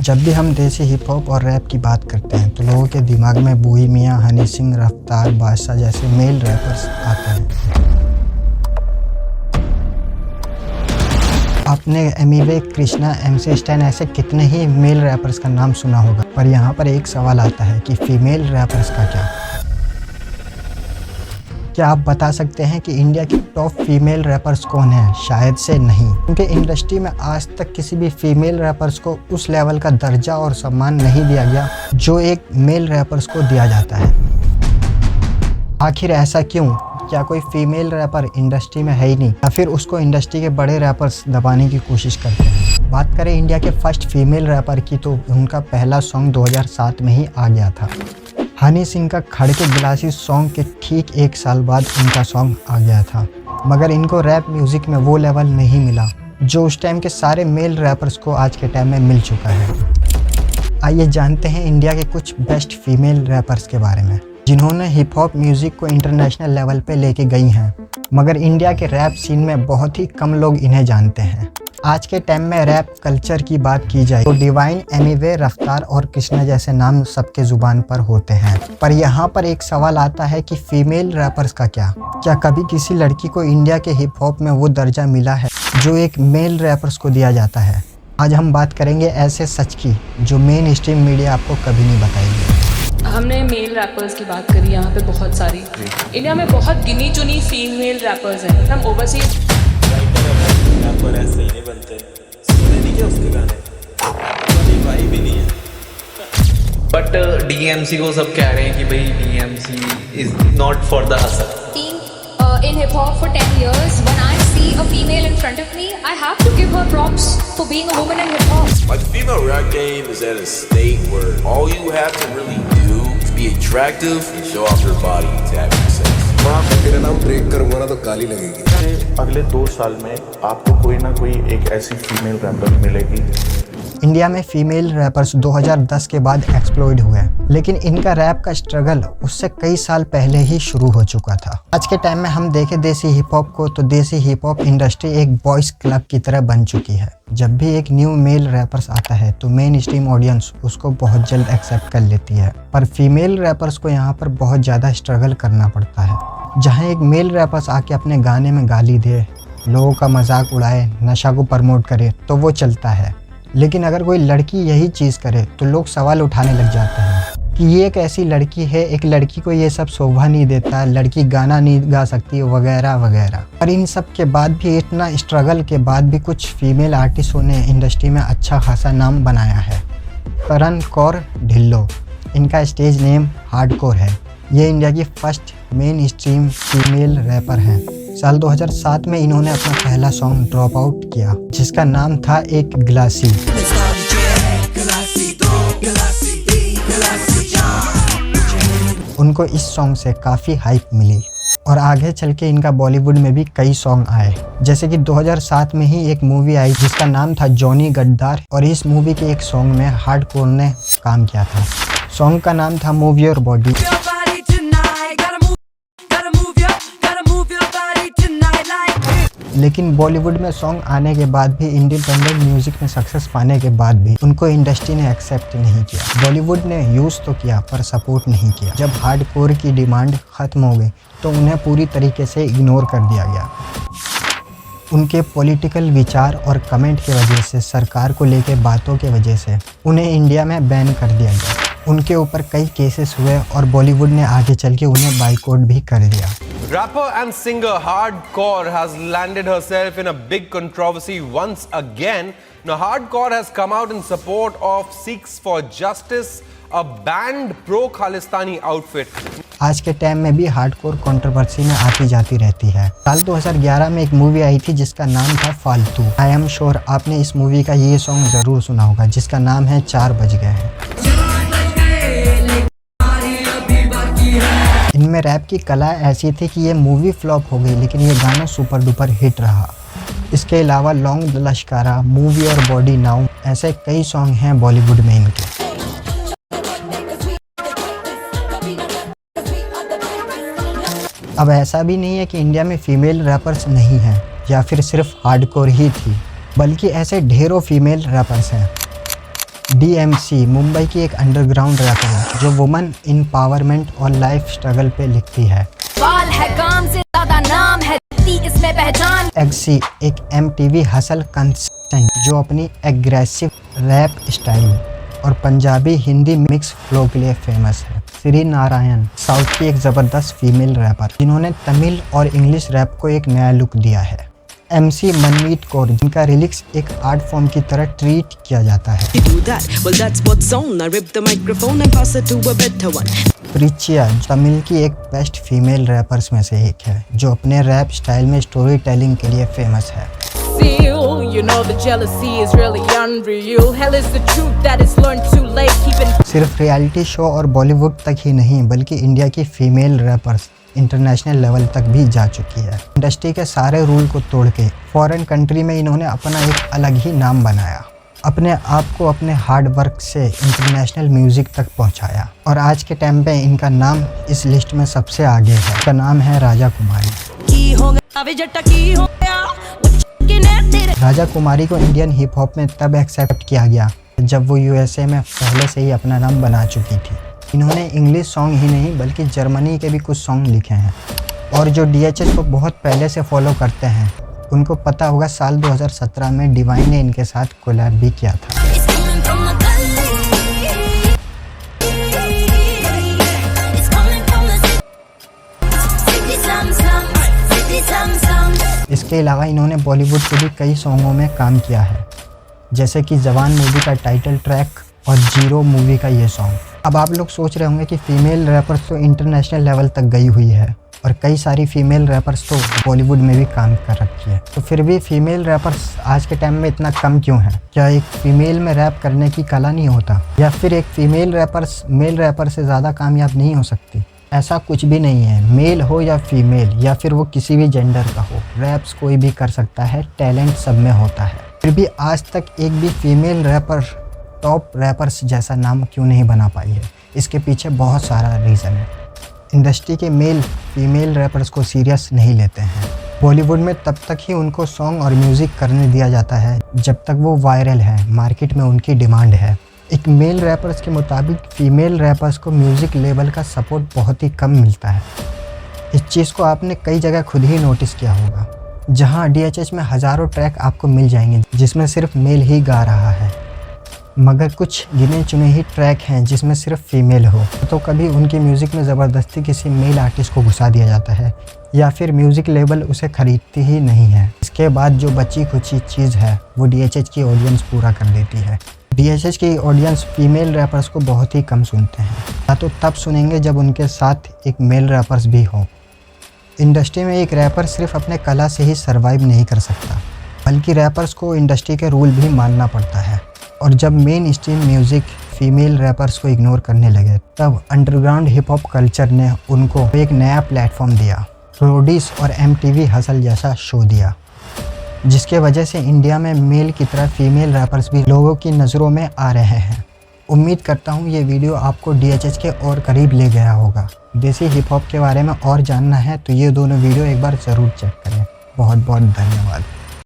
जब भी हम देसी हिप हॉप और रैप की बात करते हैं तो लोगों के दिमाग में बूही मियां, हनी सिंह, रफ्तार, बादशाह जैसे मेल रैपर्स आते हैं। आपने एमिवे, कृष्णा, MC स्टैन ऐसे कितने ही मेल रैपर्स का नाम सुना होगा, पर यहाँ पर एक सवाल आता है कि फीमेल रैपर्स का क्या आप बता सकते हैं कि इंडिया की टॉप फीमेल रैपर्स कौन हैं? शायद से नहीं, क्योंकि इंडस्ट्री में आज तक किसी भी फीमेल रैपर्स को उस लेवल का दर्जा और सम्मान नहीं दिया गया जो एक मेल रैपर्स को दिया जाता है। आखिर ऐसा क्यों? क्या कोई फीमेल रैपर इंडस्ट्री में है ही नहीं, या फिर उसको इंडस्ट्री के बड़े रैपर्स दबाने की कोशिश करते हैं? बात करें इंडिया के फर्स्ट फीमेल रैपर की तो उनका पहला सॉन्ग 2007 में ही आ गया था। हनी सिंह का खड़के गिलासी सॉन्ग के ठीक 1 साल बाद उनका सॉन्ग आ गया था, मगर इनको रैप म्यूज़िक में वो लेवल नहीं मिला जो उस टाइम के सारे मेल रैपर्स को आज के टाइम में मिल चुका है। आइए जानते हैं इंडिया के कुछ बेस्ट फीमेल रैपर्स के बारे में जिन्होंने हिप हॉप म्यूज़िक को इंटरनेशनल लेवल पे लेके गई हैं, मगर इंडिया के रैप सीन में बहुत ही कम लोग इन्हें जानते हैं। आज के टाइम में रैप कल्चर की बात की जाए तो डिवाइन, एमिवे, रफ्तार और कृष्णा जैसे नाम सबके जुबान पर होते हैं, पर यहाँ पर एक सवाल आता है कि फीमेल रैपर्स का क्या कभी किसी लड़की को इंडिया के हिप हॉप में वो दर्जा मिला है जो एक मेल रैपर्स को दिया जाता है? आज हम बात करेंगे ऐसे सच की जो मेन स्ट्रीम मीडिया आपको कभी नहीं बताएगी। हमने मेल रैपर्स की बात करी, यहाँ पे बहुत सारी इंडिया में बहुत गिनी चुनी फीमेल रैपर्स हैं। हम ओवरसीज रैपर ऐसे ही नहीं बनते, सुने नहीं क्या उसके गाने, भाई भी नहीं है। बट DMC को सब कह रहे हैं कि भाई DMC is not for the hustle. In hip hop for 10 years, when I see a female in front of me, I have to give her props for being a woman in hip hop. Like the female rap game is at a state where all you have to really do is be attractive and show off your body to have success. मैं तेरा नाम break करूंगा ना तो गाली लगेगी। अगले 2 साल में आपको कोई ना कोई एक ऐसी फीमेल रैपर मिलेगी। इंडिया में फीमेल रैपर्स 2010 के बाद एक्सप्लोड हुए, लेकिन इनका रैप का स्ट्रगल उससे कई साल पहले ही शुरू हो चुका था। आज के टाइम में हम देखें देसी हिप हॉप को तो देसी हिप हॉप इंडस्ट्री एक बॉयज क्लब की तरह बन चुकी है। जब भी एक न्यू मेल रैपर्स आता है तो मेन स्ट्रीम ऑडियंस उसको बहुत जल्द एक्सेप्ट कर लेती है, पर फीमेल रैपर्स को यहाँ पर बहुत ज़्यादा स्ट्रगल करना पड़ता है। जहाँ एक मेल रैपर्स आके अपने गाने में गाली दे, लोगों का मजाक उड़ाए, नशा को प्रमोट करे तो वो चलता है, लेकिन अगर कोई लड़की यही चीज़ करे तो लोग सवाल उठाने लग जाते हैं कि ये एक ऐसी लड़की है, एक लड़की को ये सब शोभा नहीं देता, लड़की गाना नहीं गा सकती वगैरह वगैरह। पर इन सब के बाद भी, इतना स्ट्रगल के बाद भी कुछ फीमेल आर्टिस्टों ने इंडस्ट्री में अच्छा खासा नाम बनाया है। करण कौर ढिल्लो, इनका स्टेज नेम हार्डकोर है। ये इंडिया की first mainstream female rapper हैं। साल 2007 में इन्होंने अपना पहला सॉन्ग ड्रॉप आउट किया जिसका नाम था एक गिलासी। उनको इस सॉन्ग से काफ़ी हाइप मिली और आगे चल के इनका बॉलीवुड में भी कई सॉन्ग आए, जैसे कि 2007 में ही एक मूवी आई जिसका नाम था जॉनी गद्दार, और इस मूवी के एक सॉन्ग में हार्डकोर ने काम किया था। सॉन्ग का नाम था मूव योर बॉडी। लेकिन बॉलीवुड में सॉन्ग आने के बाद भी, इंडिपेंडेंट म्यूजिक में सक्सेस पाने के बाद भी उनको इंडस्ट्री ने एक्सेप्ट नहीं किया। बॉलीवुड ने यूज़ तो किया पर सपोर्ट नहीं किया। जब हार्डकोर की डिमांड ख़त्म हो गई तो उन्हें पूरी तरीके से इग्नोर कर दिया गया। उनके पॉलिटिकल विचार और कमेंट की वजह से, सरकार को लेके बातों की वजह से उन्हें इंडिया में बैन कर दिया गया। उनके ऊपर कई केसेस हुए और बॉलीवुड ने आगे चल के उन्हें बाइकआउट भी कर दिया। Rapper and singer Hardcore has landed herself in a big controversy once again. Now Hardcore has come out in support of Sikhs for Justice, a banned pro-Khalistani outfit. आज के टाइम में भी हार्डकोर कंट्रोवर्सी में आती जाती रहती है। साल 2011 में एक मूवी आई थी जिसका नाम था फालतू। आई एम श्योर आपने इस मूवी का ये सॉन्ग ज़रूर सुना होगा जिसका नाम है 4 बज गए हैं। इनमें रैप की कला ऐसी थी कि ये मूवी फ्लॉप हो गई, लेकिन ये गाना सुपर डुपर हिट रहा। इसके अलावा लॉन्ग लश्कारा, मूवी और बॉडी नाउ, ऐसे कई सॉन्ग हैं बॉलीवुड में इनके। अब ऐसा भी नहीं है कि इंडिया में फीमेल रैपर्स नहीं हैं या फिर सिर्फ हार्डकोर ही थी, बल्कि ऐसे ढेरों फीमेल रैपर्स हैं DMC मुंबई की एक अंडरग्राउंड रैपर है जो वुमन एम्पावरमेंट और लाइफ स्ट्रगल पे लिखती है। बाल है काम से ज्यादा नाम है इसमें पहचान। XC एक MTV हसल कंटेस्टेंट जो अपनी एग्रेसिव रैप स्टाइल और पंजाबी हिंदी मिक्स फ्लो के लिए फेमस है। श्री नारायण साउथ की एक ज़बरदस्त फीमेल रैपर जिन्होंने तमिल और इंग्लिश रैप को एक नया लुक दिया है। MC मनमीत कौर जिनका रिलिक्स एक आर्ट फॉर्म की तरह ट्रीट किया जाता है। प्रीचिया तमिल की एक बेस्ट फीमेल रैपर्स में से एक है जो अपने रैप स्टाइल में स्टोरी टेलिंग के लिए फेमस है। सिर्फ रियलिटी शो और बॉलीवुड तक ही नहीं बल्कि इंडिया की फीमेल रैपर्स इंटरनेशनल लेवल तक भी जा चुकी है। इंडस्ट्री के सारे रूल को तोड़ के फॉरेन कंट्री में इन्होंने अपना एक अलग ही नाम बनाया, अपने आप को अपने हार्ड वर्क से इंटरनेशनल म्यूजिक तक पहुंचाया और आज के टाइम पे इनका नाम इस लिस्ट में सबसे आगे है। इसका नाम है राजा कुमारी। राजा कुमारी को इंडियन हिप हॉप में तब एक्सेप्ट किया गया जब वो USA में पहले से ही अपना नाम बना चुकी थी। इन्होंने इंग्लिश सॉन्ग ही नहीं बल्कि जर्मनी के भी कुछ सॉन्ग लिखे हैं और जो DHH को बहुत पहले से फॉलो करते हैं उनको पता होगा साल 2017 में डिवाइन ने इनके साथ कोलैब भी किया था। इसके अलावा इन्होंने बॉलीवुड के भी कई सॉन्गों में काम किया है जैसे कि जवान मूवी का टाइटल ट्रैक और जीरो मूवी का ये सॉन्ग। अब आप लोग सोच रहे होंगे कि फ़ीमेल रैपर्स तो इंटरनेशनल लेवल तक गई हुई है और कई सारी फीमेल रैपर्स तो बॉलीवुड में भी काम कर रखी है, तो फिर भी फीमेल रैपर्स आज के टाइम में इतना कम क्यों है? क्या एक फ़ीमेल में रैप करने की कला नहीं होता या फिर एक फ़ीमेल रैपर्स मेल रैपर से ज़्यादा कामयाब नहीं हो सकती? ऐसा कुछ भी नहीं है। मेल हो या फीमेल या फिर वो किसी भी जेंडर का हो, रैप्स कोई भी कर सकता है, टैलेंट सब में होता है। फिर भी आज तक एक भी फीमेल रैपर टॉप रैपर्स जैसा नाम क्यों नहीं बना पाई है? इसके पीछे बहुत सारा रीज़न है। इंडस्ट्री के मेल फीमेल रैपर्स को सीरियस नहीं लेते हैं। बॉलीवुड में तब तक ही उनको सॉन्ग और म्यूज़िक करने दिया जाता है जब तक वो वायरल है, मार्केट में उनकी डिमांड है। एक मेल रैपर्स के मुताबिक फीमेल रैपर्स को म्यूज़िक लेवल का सपोर्ट बहुत ही कम मिलता है। इस चीज़ को आपने कई जगह खुद ही नोटिस किया होगा, जहां DHH में हज़ारों ट्रैक आपको मिल जाएंगे जिसमें सिर्फ मेल ही गा रहा है, मगर कुछ गिने चुने ही ट्रैक हैं जिसमें सिर्फ फीमेल हो। तो कभी उनकी म्यूज़िक में ज़बरदस्ती किसी मेल आर्टिस्ट को घुसा दिया जाता है या फिर म्यूज़िक लेबल उसे खरीदती ही नहीं है। इसके बाद जो बची खुची चीज़ है वो DHH की ऑडियंस पूरा कर देती है। DHH की ऑडियंस फीमेल रैपर्स को बहुत ही कम सुनते हैं, या तो तब सुनेंगे जब उनके साथ एक मेल रैपर्स भी हो। इंडस्ट्री में एक रैपर सिर्फ अपने कला से ही सर्वाइव नहीं कर सकता, बल्कि रैपर्स को इंडस्ट्री के रूल भी मानना पड़ता है। और जब main stream music female rappers को इग्नोर करने लगे तब अंडरग्राउंड हिप हॉप कल्चर ने उनको एक नया प्लेटफॉर्म दिया, रोडीज और MTV हसल जैसा शो दिया, जिसके वजह से इंडिया में मेल की तरह फीमेल रैपर्स भी लोगों की नज़रों में आ रहे हैं। उम्मीद करता हूँ ये वीडियो आपको DHH के और करीब ले गया होगा। देसी हिप हॉप के बारे में और जानना है तो ये दोनों वीडियो एक बार ज़रूर चेक करें। बहुत बहुत धन्यवाद।